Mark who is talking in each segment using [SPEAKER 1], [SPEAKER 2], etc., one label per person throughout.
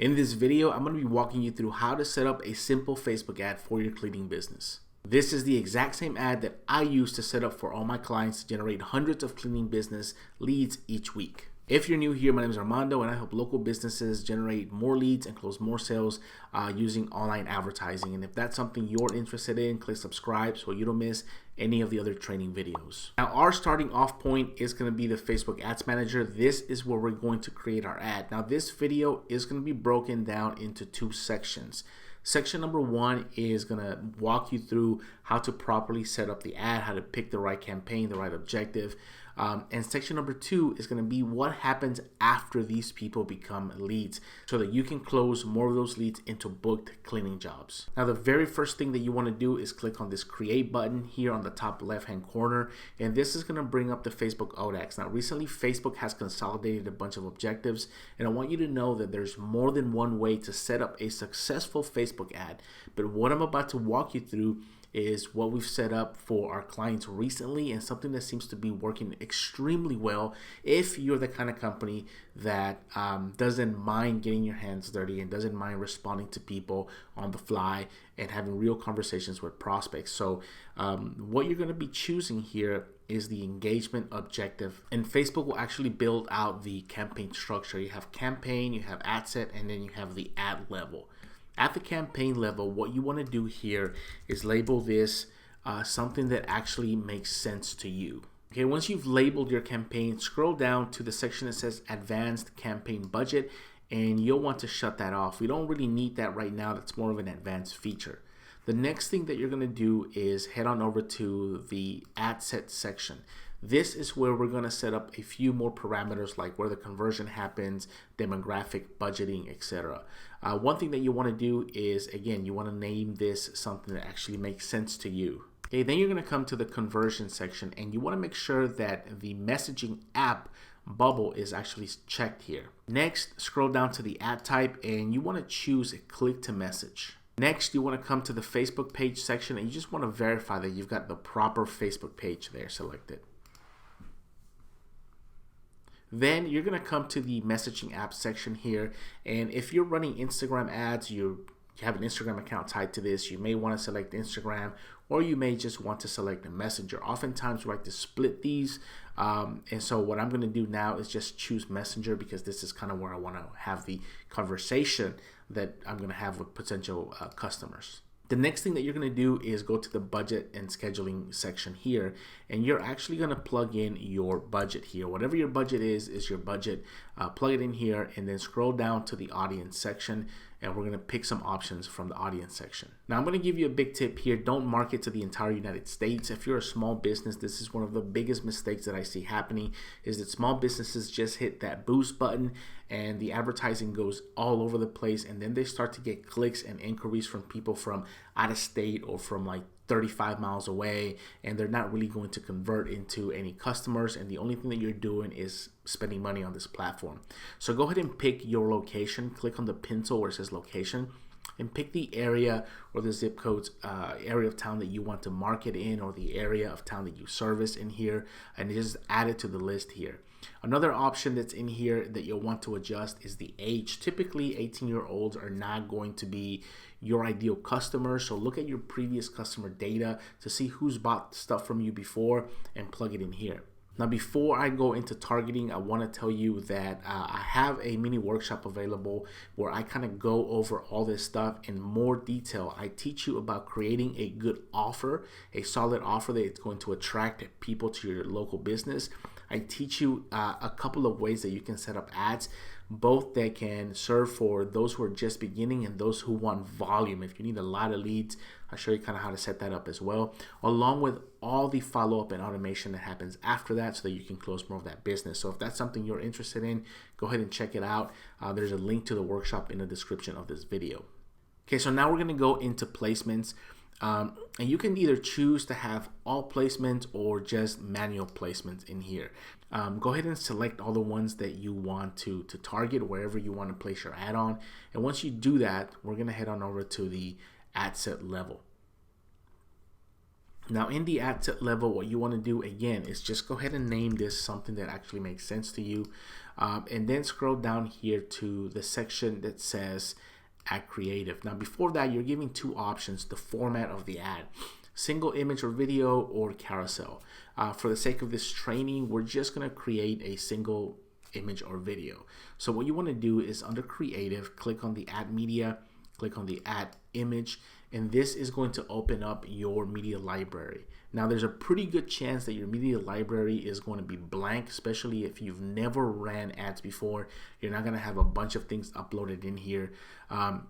[SPEAKER 1] In this video, I'm going to be walking you through how to set up a simple Facebook ad for your cleaning business. This is the exact same ad that I use to set up for all my clients to generate hundreds of cleaning business leads each week. If you're new here, my name is Armando and I help local businesses generate more leads and close more sales using online advertising. And if that's something you're interested in, click subscribe so you don't miss any of the other training videos. Now, our starting off point is going to be the Facebook Ads Manager. This is where we're going to create our ad. Now, this video is going to be broken down into two sections. Section number one is going to walk you through how to properly set up the ad, how to pick the right campaign, the right objective. And section number two is going to be what happens after these people become leads so that you can close more of those leads into booked cleaning jobs. Now, the very first thing that you want to do is click on this create button here on the top left-hand corner. And this is going to bring up the Facebook ODAX. Now, recently, Facebook has consolidated a bunch of objectives. And I want you to know that there's more than one way to set up a successful Facebook ad. But what I'm about to walk you through is what we've set up for our clients recently and something that seems to be working extremely well if you're the kind of company that doesn't mind getting your hands dirty and doesn't mind responding to people on the fly and having real conversations with prospects. So what you're going to be choosing here is the engagement objective, and Facebook will actually build out the campaign structure. You have campaign, you have ad set, and then you have the ad level. At the campaign level, what you want to do here is label this something that actually makes sense to you. Okay, once you've labeled your campaign, scroll down to the section that says Advanced Campaign Budget, and you'll want to shut that off. We don't really need that right now. That's more of an advanced feature. The next thing that you're going to do is head on over to the Ad Set section. This is where we're going to set up a few more parameters like where the conversion happens, demographic, budgeting, etc. One thing that you want to do is, again, you want to name this something that actually makes sense to you. Okay, then you're going to come to the conversion section and you want to make sure that the messaging app bubble is actually checked here. Next, scroll down to the ad type and you want to choose click to message. Next, you want to come to the Facebook page section and you just want to verify that you've got the proper Facebook page there selected. Then you're going to come to the messaging app section here. And if you're running Instagram ads, you have an Instagram account tied to this, you may want to select Instagram, or you may just want to select the Messenger. Oftentimes we like to split these. And so what I'm going to do now is just choose Messenger because this is kind of where I want to have the conversation that I'm going to have with potential customers. The next thing that you're going to do is go to the budget and scheduling section here, and you're actually going to plug in your budget here. Whatever your budget is your budget. Plug it in here and then scroll down to the audience section, and we're going to pick some options from the audience section. Now, I'm going to give you a big tip here. Don't market to the entire United States. If you're a small business, this is one of the biggest mistakes that I see happening is that small businesses just hit that boost button and the advertising goes all over the place, and then they start to get clicks and inquiries from people from out of state or from like 35 miles away, and they're not really going to convert into any customers, and the only thing that you're doing is spending money on this platform. So go ahead and pick your location. Click on the pencil where it says location and pick the area or the zip codes, area of town that you want to market in, or the area of town that you service in here, and just add it to the list here. Another option that's in here that you'll want to adjust is the age. Typically 18-year-olds are not going to be your ideal customer, so look at your previous customer data to see who's bought stuff from you before and plug it in here. Now, before I go into targeting, I want to tell you that I have a mini workshop available where I kind of go over all this stuff in more detail. I teach you about creating a good offer, a solid offer that is going to attract people to your local business. I teach you a couple of ways that you can set up ads, both that can serve for those who are just beginning and those who want volume. If you need a lot of leads, I'll show you kind of how to set that up as well, along with all the follow-up and automation that happens after that so that you can close more of that business. So if that's something you're interested in, go ahead and check it out. There's a link to the workshop in the description of this video. Okay, so now we're going to go into placements. And you can either choose to have all placements or just manual placements in here. Go ahead and select all the ones that you want to target wherever you want to place your ad on. And once you do that, we're going to head on over to the ad set level. Now in the ad set level, what you want to do again is just go ahead and name this something that actually makes sense to you. And then scroll down here to the section that says ad creative. Now before that, you're giving two options: the format of the ad, single image or video, or carousel. For the sake of this training, we're just going to create a single image or video. So what you want to do is under creative, click on the ad media, click on the ad image, and this is going to open up your media library. Now there's a pretty good chance that your media library is going to be blank, especially if you've never ran ads before. You're not going to have a bunch of things uploaded in here.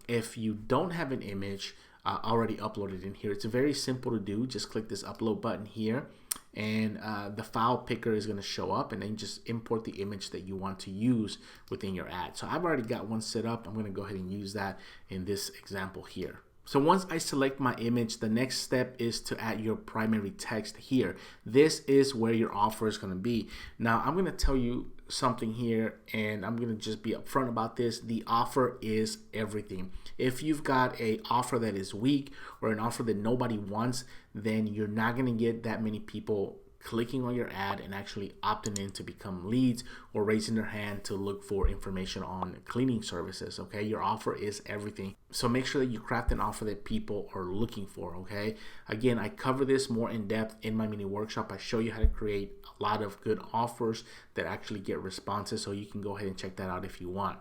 [SPEAKER 1] If you don't have an image already uploaded in here, it's very simple to do. Just click this upload button here, and the file picker is going to show up, and then just import the image that you want to use within your ad. So I've already got one set up. I'm going to go ahead and use that in this example here. So once I select my image, the next step is to add your primary text here. This is where your offer is going to be. Now I'm going to tell you something here, and I'm going to just be upfront about this. The offer is everything. If you've got an offer that is weak or an offer that nobody wants, then you're not going to get that many people clicking on your ad and actually opting in to become leads or raising their hand to look for information on cleaning services. Okay, your offer is everything. So make sure that you craft an offer that people are looking for. Okay, again, I cover this more in depth in my mini workshop. I show you how to create a lot of good offers that actually get responses, so you can go ahead and check that out if you want.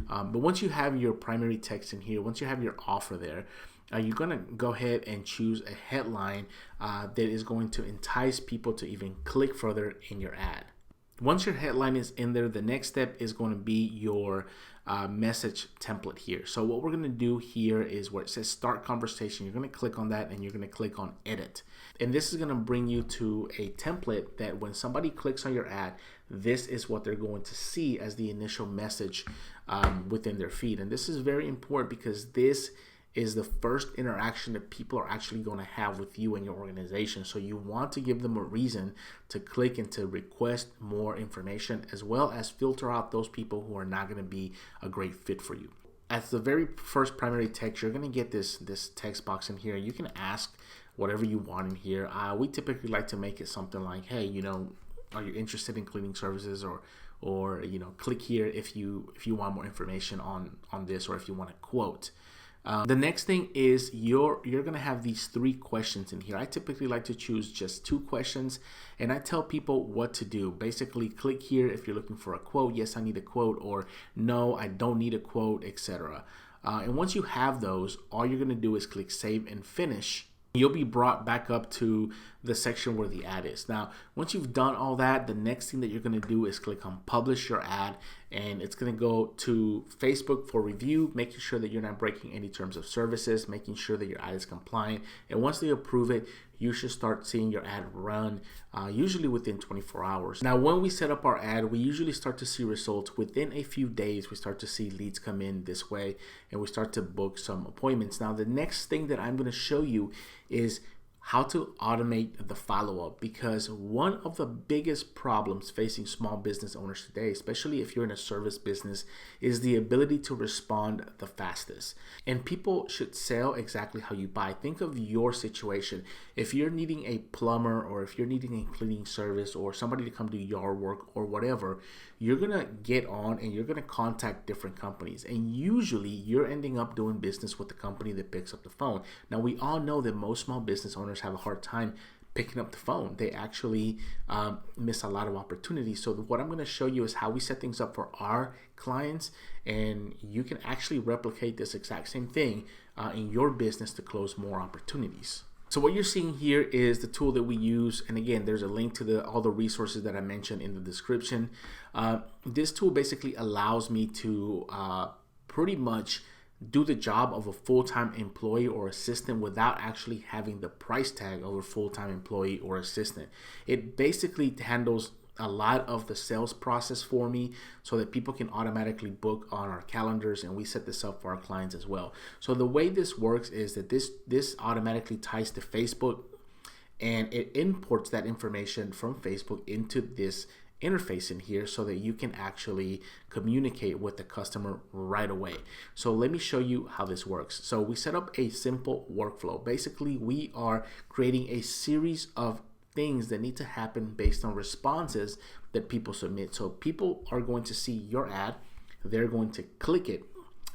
[SPEAKER 1] But once you have your primary text in here, once you have your offer there, you're going to go ahead and choose a headline that is going to entice people to even click further in your ad. Once your headline is in there, the next step is going to be your message template here. So what we're going to do here is where it says start conversation, you're going to click on that and you're going to click on edit. And this is going to bring you to a template that when somebody clicks on your ad, this is what they're going to see as the initial message within their feed. And this is very important because this is the first interaction that people are actually going to have with you and your organization. So you want to give them a reason to click and to request more information, as well as filter out those people who are not going to be a great fit for you. As the very first primary text, you're going to get this text box in here. You can ask whatever you want in here. We typically like to make it something like, hey, are you interested in cleaning services, or click here if you want more information on this, or if you want a quote. The next thing is you're going to have these 3 questions in here. I typically like to choose just 2 questions, and I tell people what to do. Basically, click here if you're looking for a quote. Yes, I need a quote, or no, I don't need a quote, etc. And once you have those, all you're going to do is click save and finish. You'll be brought back up to the section where the ad is. Now, once you've done all that, the next thing that you're going to do is click on publish your ad, and it's going to go to Facebook for review, making sure that you're not breaking any terms of services, making sure that your ad is compliant. And once they approve it, you should start seeing your ad run, usually within 24 hours. Now, when we set up our ad, we usually start to see results within a few days. We start to see leads come in this way, and we start to book some appointments. Now, the next thing that I'm going to show you is how to automate the follow-up, because one of the biggest problems facing small business owners today, especially if you're in a service business, is the ability to respond the fastest. And people should sell exactly how you buy. Think of your situation. If you're needing a plumber, or if you're needing a cleaning service, or somebody to come do yard work or whatever, you're gonna get on and you're gonna contact different companies, and usually you're ending up doing business with the company that picks up the phone. Now, we all know that most small business owners have a hard time picking up the phone. They actually miss a lot of opportunities. So what I'm going to show you is how we set things up for our clients, and you can actually replicate this exact same thing in your business to close more opportunities. So what you're seeing here is the tool that we use, and again, there's a link to all the resources that I mentioned in the description. This tool basically allows me to pretty much do the job of a full-time employee or assistant without actually having the price tag of a full-time employee or assistant. It basically handles a lot of the sales process for me so that people can automatically book on our calendars, and we set this up for our clients as well. So the way this works is that this automatically ties to Facebook, and it imports that information from Facebook into this interface in here so that you can actually communicate with the customer right away. So let me show you how this works. So we set up a simple workflow. Basically, we are creating a series of things that need to happen based on responses that people submit. So people are going to see your ad, they're going to click it,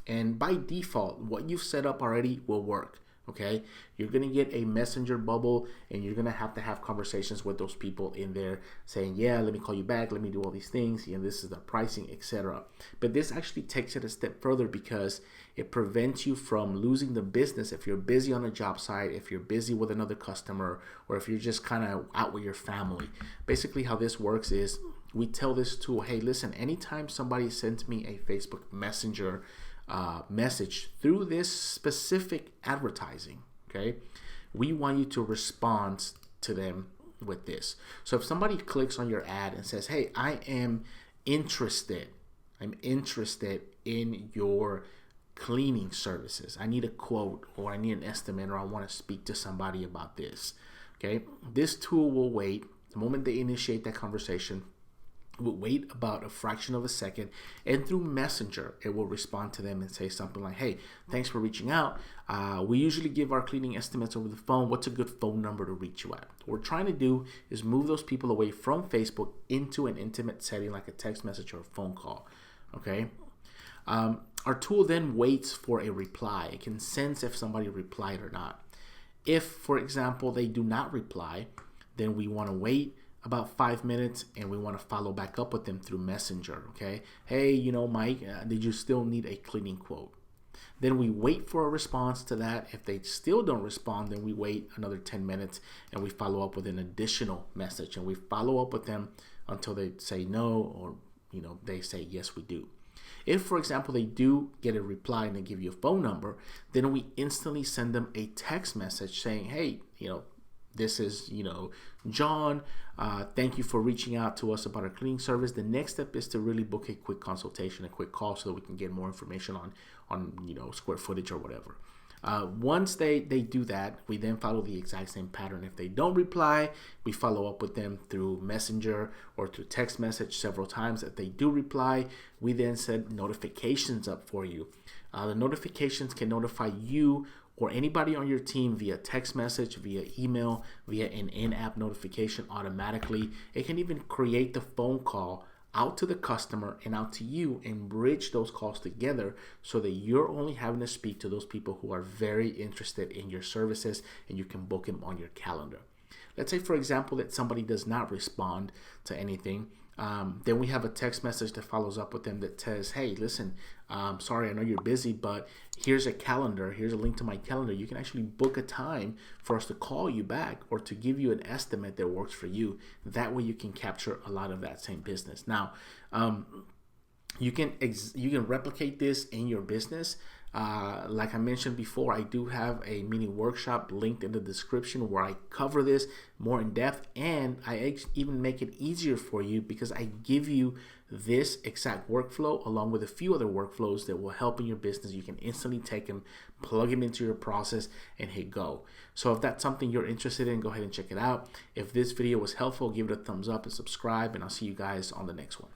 [SPEAKER 1] and by default, what you've set up already will work. Okay, you're gonna get a messenger bubble, and you're gonna have conversations with those people in there saying, yeah, let me call you back, let me do all these things, and this is the pricing, etc. But this actually takes it a step further because it prevents you from losing the business if you're busy on a job site, if you're busy with another customer, or if you're just kind of out with your family. Basically, how this works is we tell this tool, hey, listen, anytime somebody sends me a Facebook Messenger message through this specific advertising, okay, we want you to respond to them with this. So if somebody clicks on your ad and says, hey, I'm interested in your cleaning services, I need a quote, or I need an estimate, or I want to speak to somebody about this, okay, this tool will wait. The moment they initiate that conversation, will wait about a fraction of a second, and through Messenger it will respond to them and say something like, hey, thanks for reaching out. We usually give our cleaning estimates over the phone. What's a good phone number to reach you at? What we're trying to do is move those people away from Facebook into an intimate setting like a text message or a phone call. Okay, our tool then waits for a reply. It can sense if somebody replied or not. If, for example, they do not reply, then we want to wait about 5 minutes, and we want to follow back up with them through Messenger. Okay, hey, Mike, did you still need a cleaning quote? Then we wait for a response to that. If they still don't respond, then we wait another 10 minutes and we follow up with an additional message, and we follow up with them until they say no, or they say yes, we do. If, for example, they do get a reply and they give you a phone number, then we instantly send them a text message saying, hey, this is, John, thank you for reaching out to us about our cleaning service. The next step is to really book a quick consultation, a quick call, so that we can get more information on square footage or whatever. Once they do that, we then follow the exact same pattern. If they don't reply, we follow up with them through Messenger or through text message several times. If they do reply, we then set notifications up for you. The notifications can notify you or anybody on your team via text message, via email, via an in-app notification automatically. It can even create the phone call out to the customer and out to you and bridge those calls together so that you're only having to speak to those people who are very interested in your services, and you can book them on your calendar. Let's say, for example, that somebody does not respond to anything. Then we have a text message that follows up with them that says, hey, listen, sorry, I know you're busy, but here's a calendar. Here's a link to my calendar. You can actually book a time for us to call you back or to give you an estimate that works for you. That way you can capture a lot of that same business. Now, you can replicate this in your business. Like I mentioned before, I do have a mini workshop linked in the description where I cover this more in depth, and I even make it easier for you because I give you this exact workflow along with a few other workflows that will help in your business. You can instantly take them, plug them into your process, and hit go. So if that's something you're interested in, go ahead and check it out. If this video was helpful, give it a thumbs up and subscribe, and I'll see you guys on the next one.